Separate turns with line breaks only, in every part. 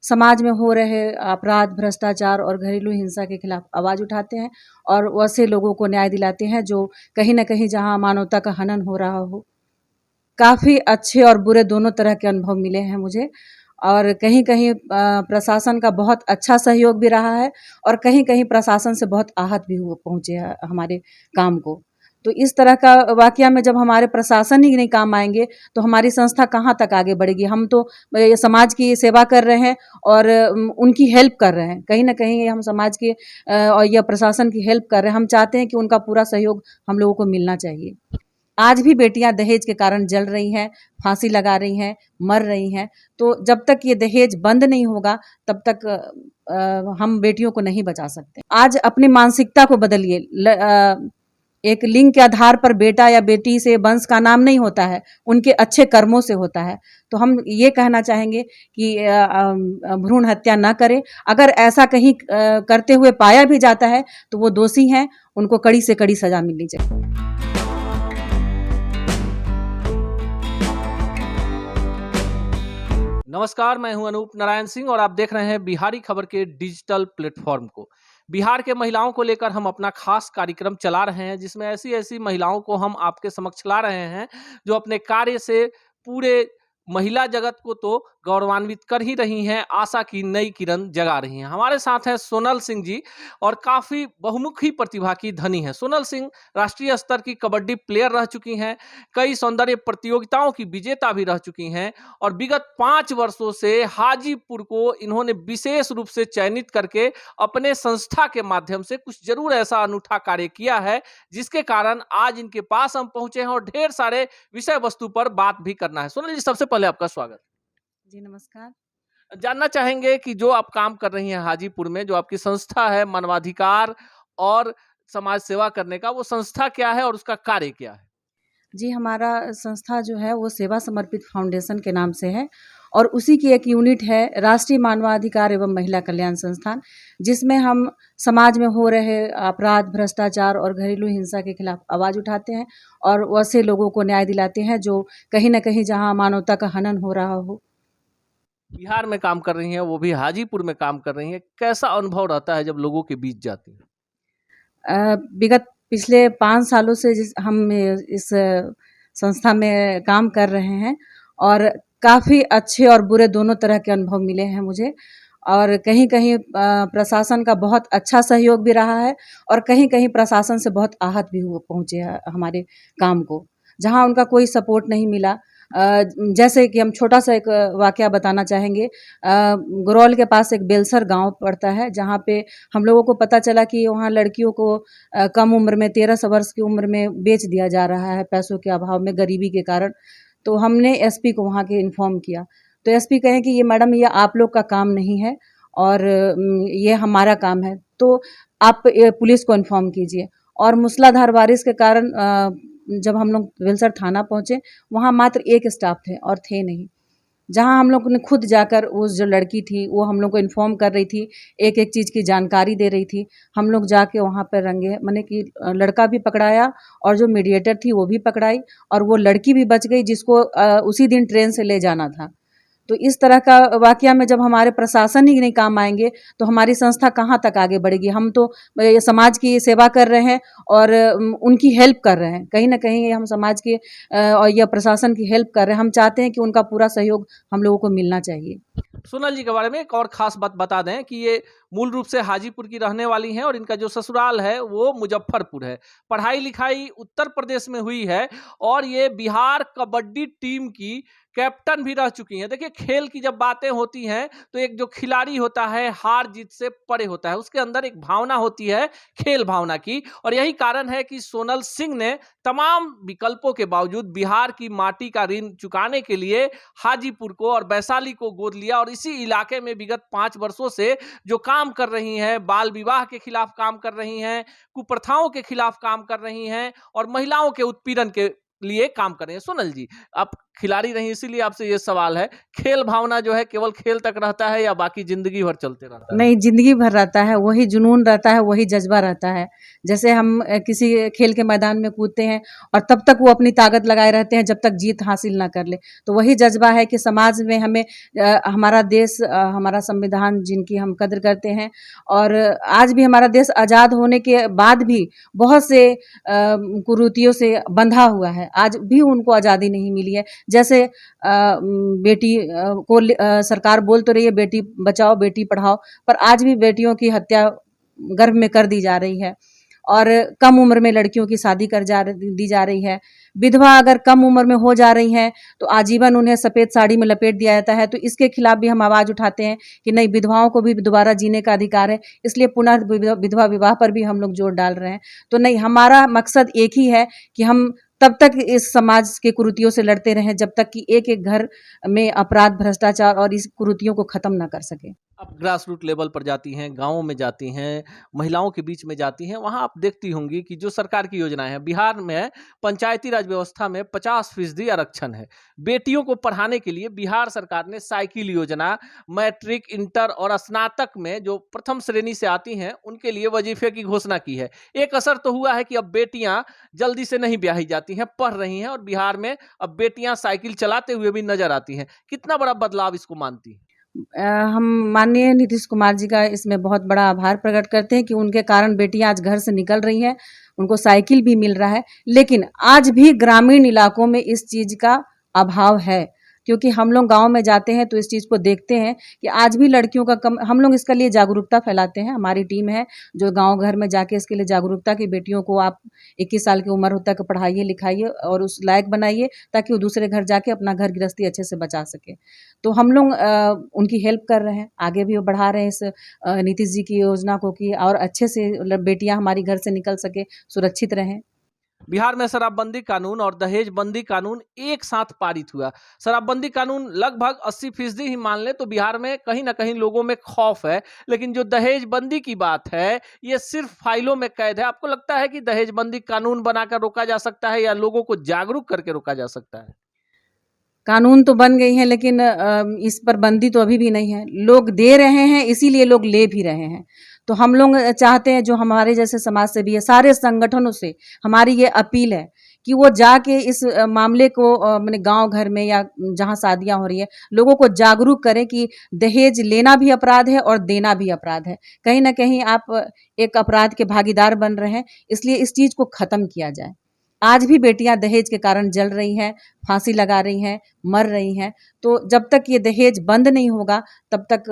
समाज में हो रहे अपराध, भ्रष्टाचार और घरेलू हिंसा के खिलाफ आवाज़ उठाते हैं और वैसे लोगों को न्याय दिलाते हैं जो कहीं न कहीं जहाँ मानवता का हनन हो रहा हो। काफ़ी अच्छे और बुरे दोनों तरह के अनुभव मिले हैं मुझे और कहीं-कहीं प्रशासन का बहुत अच्छा सहयोग भी रहा है और कहीं-कहीं प्रशासन से बहुत आहत भी पहुँचे हैं हमारे काम को। तो इस तरह का वाक़या में जब हमारे प्रशासन ही नहीं काम आएँगे, तो हमारी संस्था कहाँ तक आगे बढ़ेगी। हम तो समाज की सेवा कर रहे हैं और उनकी हेल्प कर रहे हैं। कहीं न कहीं हम समाज के और या प्रशासन की हेल्प कर रहे हैं। हम चाहते हैं कि उनका पूरा सहयोग हम लोगों को मिलना चाहिए। आज भी बेटियां दहेज के कारण जल रही हैं, फांसी लगा रही हैं, मर रही हैं। तो जब तक ये दहेज बंद नहीं होगा तब तक हम बेटियों को नहीं बचा सकते। आज अपनी मानसिकता को बदलिए। एक लिंग के आधार पर बेटा या बेटी से वंश का नाम नहीं होता है, उनके अच्छे कर्मों से होता है। तो हम ये कहना चाहेंगे कि भ्रूण हत्या ना करें। अगर ऐसा कहीं करते हुए पाया भी जाता है तो वो दोषी हैं, उनको कड़ी से कड़ी सजा मिलनी चाहिए।
नमस्कार, मैं हूं अनूप नारायण सिंह और आप देख रहे हैं बिहारी खबर के डिजिटल प्लेटफॉर्म को। बिहार के महिलाओं को लेकर हम अपना खास कार्यक्रम चला रहे हैं, जिसमें ऐसी ऐसी महिलाओं को हम आपके समक्ष ला रहे हैं जो अपने कार्य से पूरे महिला जगत को तो गौरवान्वित कर ही रही हैं, आशा की नई किरण जगा रही हैं। हमारे साथ हैं सोनल सिंह जी और काफ़ी बहुमुखी प्रतिभा की धनी हैं। सोनल सिंह राष्ट्रीय स्तर की कबड्डी प्लेयर रह चुकी हैं, कई सौंदर्य प्रतियोगिताओं की विजेता भी रह चुकी हैं और विगत 5 वर्षों से हाजीपुर को इन्होंने विशेष रूप से चयनित करके अपने संस्था के माध्यम से कुछ जरूर ऐसा अनूठा कार्य किया है, जिसके कारण आज इनके पास हम पहुंचे हैं और ढेर सारे विषय वस्तु पर बात भी करना है। सोनल जी, सबसे पहले आपका स्वागत।
जी, नमस्कार।
जानना चाहेंगे कि जो आप काम कर रही हैं हाजीपुर में, जो आपकी संस्था है मानवाधिकार और समाज सेवा करने का, वो संस्था क्या है और उसका कार्य क्या है?
जी, हमारा संस्था जो है वो सेवा समर्पित फाउंडेशन के नाम से है और उसी की एक यूनिट है राष्ट्रीय मानवाधिकार एवं महिला कल्याण संस्थान, जिसमें हम समाज में हो रहे अपराध, भ्रष्टाचार और घरेलू हिंसा के खिलाफ आवाज़ उठाते हैं और वैसे लोगों को न्याय दिलाते हैं जो कहीं न कहीं जहाँ मानवता का हनन हो रहा हो।
बिहार में काम कर रही हैं, वो भी हाजीपुर में काम कर रही हैं। कैसा अनुभव रहता है जब लोगों के बीच जाती हैं?
विगत पिछले 5 सालों से हम इस संस्था में काम कर रहे हैं और काफ़ी अच्छे और बुरे दोनों तरह के अनुभव मिले हैं मुझे और कहीं-कहीं प्रशासन का बहुत अच्छा सहयोग भी रहा है और कहीं-कहीं प्रशासन से बहुत आहत भी पहुँचे हैं हमारे काम को। जहाँ उनका कोई सपोर्ट नहीं मिला, जैसे कि हम छोटा-सा एक वाकया बताना चाहेंगे। गुरौल के पास एक बेलसर गाँव पड़ता है, जहाँ पे हम लोगों को पता चला कि वहाँ लड़कियों को कम उम्र में 13 वर्ष की उम्र में बेच दिया जा रहा है पैसों के अभाव में, गरीबी के कारण। तो हमने एसपी को वहाँ के इन्फॉर्म किया। तो एसपी कहे कि ये मैडम, ये आप लोग का काम नहीं है और ये हमारा काम है, तो आप पुलिस को इन्फॉर्म कीजिए। और मूसलाधार बारिश के कारण जब हम लोग बेलसर थाना पहुँचे, वहाँ मात्र 1 स्टाफ थे और थे नहीं। जहाँ हम लोग ने खुद जाकर उस जो लड़की थी वो हम लोग को इन्फॉर्म कर रही थी, एक-एक चीज़ की जानकारी दे रही थी। हम लोग जाके वहाँ पर रंगे माने कि लड़का भी पकड़ाया और जो मीडिएटर थी वो भी पकड़ाई और वो लड़की भी बच गई जिसको उसी दिन ट्रेन से ले जाना था। तो इस तरह का वाकया में जब हमारे प्रशासन ही नहीं काम आएँगे, तो हमारी संस्था कहाँ तक आगे बढ़ेगी। हम तो समाज की सेवा कर रहे हैं और उनकी हेल्प कर रहे हैं। कहीं न कहीं हम समाज के और या प्रशासन की हेल्प कर रहे हैं। हम चाहते हैं कि उनका पूरा सहयोग हम लोगों को मिलना चाहिए।
सोनल जी के बारे में एक और खास बात बता दें कि ये मूल रूप से हाजीपुर की रहने वाली हैं और इनका जो ससुराल है वो मुजफ्फरपुर है। पढ़ाई लिखाई उत्तर प्रदेश में हुई है और ये बिहार कबड्डी टीम की कैप्टन भी रह चुकी हैं। देखिए, खेल की जब बातें होती हैं तो एक जो खिलाड़ी होता है हार जीत से परे होता है, उसके अंदर एक भावना होती है खेल भावना की, और यही कारण है कि सोनल सिंह ने तमाम विकल्पों के बावजूद बिहार की माटी का ऋण चुकाने के लिए हाजीपुर को और वैशाली को गोद लिया और इसी इलाके में विगत 5 वर्षों से जो काम कर रही हैं, बाल विवाह के खिलाफ काम कर रही हैं, कुप्रथाओं के खिलाफ काम कर रही हैं और महिलाओं के उत्पीड़न के लिए काम कर रहे हैं। सोनल जी, आप खिलाड़ी रही, इसीलिए आपसे ये सवाल है, खेल भावना जो है केवल खेल तक रहता है या बाकी जिंदगी भर चलते रहता है?
नहीं, ज़िंदगी भर रहता है, वही जुनून रहता है, वही जज़्बा रहता है। जैसे हम किसी खेल के मैदान में कूदते हैं और तब तक वो अपनी ताकत लगाए रहते हैं जब तक जीत हासिल ना कर ले। तो वही जज़्बा है कि समाज में हमें हमारा देश हमारा संविधान जिनकी हम कद्र करते हैं और आज भी हमारा देश आज़ाद होने के बाद भी बहुत से कुरीतियों से बंधा हुआ है। आज भी उनको आज़ादी नहीं मिली है। जैसे बेटी को सरकार बोल तो रही है बेटी बचाओ, बेटी पढ़ाओ, पर आज भी बेटियों की हत्या गर्भ में कर दी जा रही है और कम उम्र में लड़कियों की शादी दी जा रही है। विधवा अगर कम उम्र में हो जा रही हैं तो आजीवन उन्हें सफ़ेद साड़ी में लपेट दिया जाता है। तो इसके खिलाफ भी हम आवाज़ उठाते हैं कि नहीं, विधवाओं को भी दोबारा जीने का अधिकार है, इसलिए पुनः विधवा विवाह पर भी हम लोग जोर डाल रहे हैं। तो नहीं, हमारा मकसद एक ही है कि हम तब तक इस समाज के कुरीतियों से लड़ते रहें जब तक कि एक-एक घर में अपराध, भ्रष्टाचार और इस कुरीतियों को ख़त्म ना कर सकें।
आप ग्रास रूट लेवल पर जाती हैं, गाँवों में जाती हैं, महिलाओं के बीच में जाती हैं, वहाँ आप देखती होंगी कि जो सरकार की योजनाएँ हैं, बिहार में पंचायती राज व्यवस्था में 50% आरक्षण है। बेटियों को पढ़ाने के लिए बिहार सरकार ने साइकिल योजना, मैट्रिक, इंटर और स्नातक में जो प्रथम श्रेणी से आती हैं, उनके लिए वजीफे की घोषणा की है। एक असर तो हुआ है कि अब बेटियाँ जल्दी से नहीं ब्याही जाती हैं, पढ़ रही हैं और बिहार में अब बेटियाँ साइकिल चलाते हुए भी नज़र आती हैं। कितना बड़ा बदलाव इसको मानती हैं?
हम माननीय नीतीश कुमार जी का इसमें बहुत बड़ा आभार प्रकट करते हैं कि उनके कारण बेटियां आज घर से निकल रही हैं, उनको साइकिल भी मिल रहा है। लेकिन आज भी ग्रामीण इलाकों में इस चीज़ का अभाव है, क्योंकि हम लोग गाँव में जाते हैं तो इस चीज़ को देखते हैं कि आज भी लड़कियों का कम। हम लोग इसके लिए जागरूकता फैलाते हैं, हमारी टीम है जो गाँव घर में जाके इसके लिए जागरूकता की बेटियों को आप 21 साल की उम्र तक पढ़ाइए लिखाइए और उस लायक बनाइए ताकि वो दूसरे घर जाके अपना घर गृहस्थी अच्छे से बचा सके। तो हम लोग उनकी हेल्प कर रहे हैं, आगे भी वो बढ़ा रहे हैं इस नीतीश जी की योजना को कि और अच्छे से बेटियां हमारी घर से निकल सके, सुरक्षित रहें।
बिहार में शराबबंदी कानून और दहेजबंदी कानून एक साथ पारित हुआ। शराबबंदी कानून लगभग 80% ही मान ले तो बिहार में कहीं ना कहीं लोगों में खौफ है, लेकिन जो दहेजबंदी की बात है ये सिर्फ फाइलों में कैद है। आपको लगता है कि दहेजबंदी कानून बनाकर रोका जा सकता है या लोगों को जागरूक करके रोका जा सकता है?
कानून तो बन गई हैं लेकिन इस पर बंदी तो अभी भी नहीं है। लोग दे रहे हैं इसीलिए लोग ले भी रहे हैं। तो हम लोग चाहते हैं जो हमारे जैसे समाज सेवी है, सारे संगठनों से हमारी ये अपील है कि वो जाके इस मामले को माने गाँव घर में या जहाँ शादियाँ हो रही है, लोगों को जागरूक करें कि दहेज लेना भी अपराध है और देना भी अपराध है। कहीं न कहीं आप एक अपराध के भागीदार बन रहे हैं, इसलिए इस चीज़ को ख़त्म किया जाए। आज भी बेटियां दहेज के कारण जल रही हैं, फांसी लगा रही हैं, मर रही हैं। तो जब तक ये दहेज बंद नहीं होगा तब तक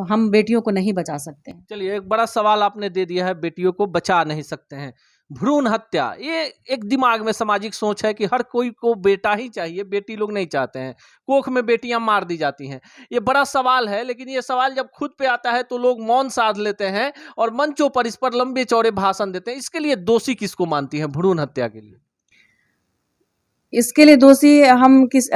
हम बेटियों को नहीं बचा सकते हैं।
चलिए, एक बड़ा सवाल आपने दे दिया है, बेटियों को बचा नहीं सकते हैं। भ्रूण हत्या, ये एक दिमाग में सामाजिक सोच है कि हर कोई को बेटा ही चाहिए, बेटी लोग नहीं चाहते हैं। कोख में बेटियां मार दी जाती हैं। ये बड़ा सवाल है, लेकिन ये सवाल जब खुद पे आता है तो लोग मौन साध लेते हैं और मंचों पर इस पर लंबे चौड़े भाषण देते हैं। इसके लिए दोषी किसको मानती हैं भ्रूण हत्या के लिए?
इसके लिए दोषी हम किस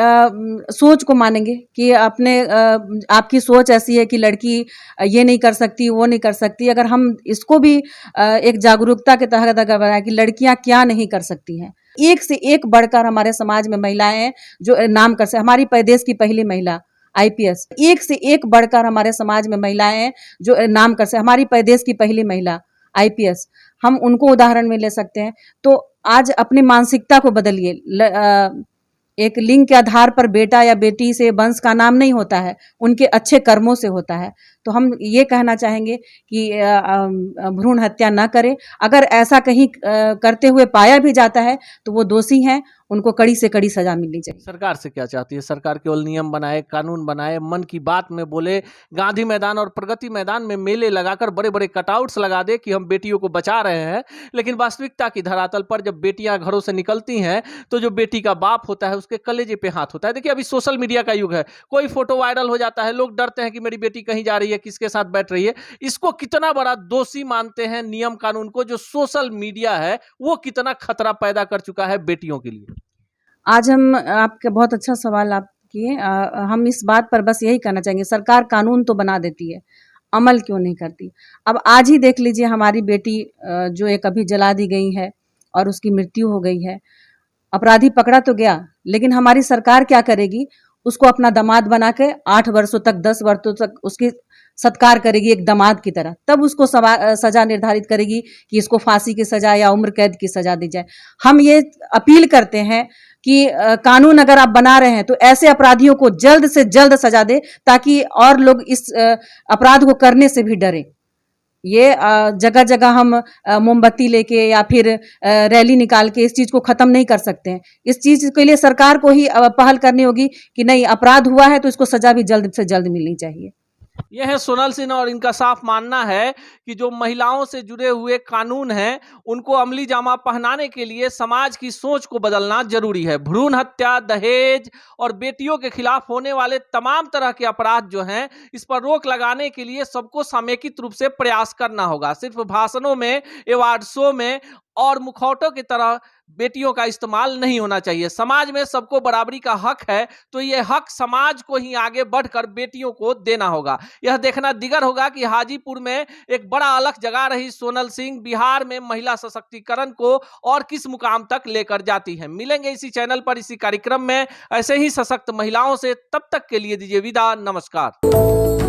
सोच को मानेंगे कि आपकी सोच ऐसी है कि लड़की ये नहीं कर सकती, वो नहीं कर सकती। अगर हम इसको भी एक जागरूकता के तहत अगर बनाएं कि लड़कियां क्या नहीं कर सकती हैं, एक से एक बढ़कर हमारे समाज में महिलाएं हैं जो नाम कर सकती। हमारी देश की पहली महिला आईपीएस, एक से एक बढ़कर हमारे समाज में महिलाएं हैं जो नाम कर सकती। हमारी देश की पहली महिला आईपीएस, हम उनको उदाहरण में ले सकते हैं। तो आज अपनी मानसिकता को बदलिए। एक लिंग के आधार पर बेटा या बेटी से वंश का नाम नहीं होता है, उनके अच्छे कर्मों से होता है। तो हम ये कहना चाहेंगे कि भ्रूण हत्या ना करें। अगर ऐसा कहीं करते हुए पाया भी जाता है तो वो दोषी हैं, उनको कड़ी से कड़ी सजा मिलनी चाहिए।
सरकार से क्या चाहती है? सरकार केवल नियम बनाए, कानून बनाए, मन की बात में बोले, गांधी मैदान और प्रगति मैदान में मेले लगाकर बड़े बड़े कटआउट्स लगा दे कि हम बेटियों को बचा रहे हैं, लेकिन वास्तविकता की धरातल पर जब बेटियां घरों से निकलती हैं तो जो बेटी का बाप होता है उसके कलेजे पे हाथ होता है। देखिए, अभी सोशल मीडिया का युग है, कोई फोटो वायरल हो जाता है, लोग डरते हैं कि मेरी बेटी कहीं जा रही है, किसके साथ बैठ रही है। इसको कितना बड़ा दोषी मानते हैं नियम कानून को? जो सोशल मीडिया है वो कितना खतरा पैदा कर चुका है बेटियों के लिए?
आज हम आपके बहुत अच्छा सवाल आप किए। हम इस बात पर बस यही कहना चाहेंगे, सरकार कानून तो बना देती है, अमल क्यों नहीं करती? अब आज ही देख लीजिए, हमारी बेटी जो एक अभी जला दी गई है और उसकी मृत्यु हो गई है अपराधी पकड़ा तो गया, लेकिन हमारी सरकार क्या करेगी, उसको अपना दामाद बना के 8 वर्षों तक 10 वर्षों तक उसकी सत्कार करेगी एक दामाद की तरह, तब उसको सजा निर्धारित करेगी कि इसको फांसी की सजा या उम्र कैद की सजा दी जाए। हम ये अपील करते हैं कि कानून अगर आप बना रहे हैं तो ऐसे अपराधियों को जल्द से जल्द सजा दे, ताकि और लोग इस अपराध को करने से भी डरें। ये जगह जगह हम मोमबत्ती लेके या फिर रैली निकाल के इस चीज को खत्म नहीं कर सकते हैं। इस चीज के लिए सरकार को ही पहल करनी होगी कि नहीं, अपराध हुआ है तो इसको सजा भी जल्द से जल्द मिलनी चाहिए।
यह है सोनल सिंह और इनका साफ मानना है कि जो महिलाओं से जुड़े हुए कानून हैं उनको अमली जामा पहनाने के लिए समाज की सोच को बदलना जरूरी है। भ्रूण हत्या, दहेज और बेटियों के खिलाफ होने वाले तमाम तरह के अपराध जो हैं, इस पर रोक लगाने के लिए सबको समेकित रूप से प्रयास करना होगा। सिर्फ भाषणों में, अवार्ड शो में और मुखौटों की तरह बेटियों का इस्तेमाल नहीं होना चाहिए। समाज में सबको बराबरी का हक है, तो यह हक समाज को ही आगे बढ़कर बेटियों को देना होगा। यह देखना दिगर होगा कि हाजीपुर में एक बड़ा अलख जगा रही सोनल सिंह बिहार में महिला सशक्तिकरण को और किस मुकाम तक लेकर जाती है। मिलेंगे इसी चैनल पर, इसी कार्यक्रम में ऐसे ही सशक्त महिलाओं से। तब तक के लिए दीजिए विदा, नमस्कार।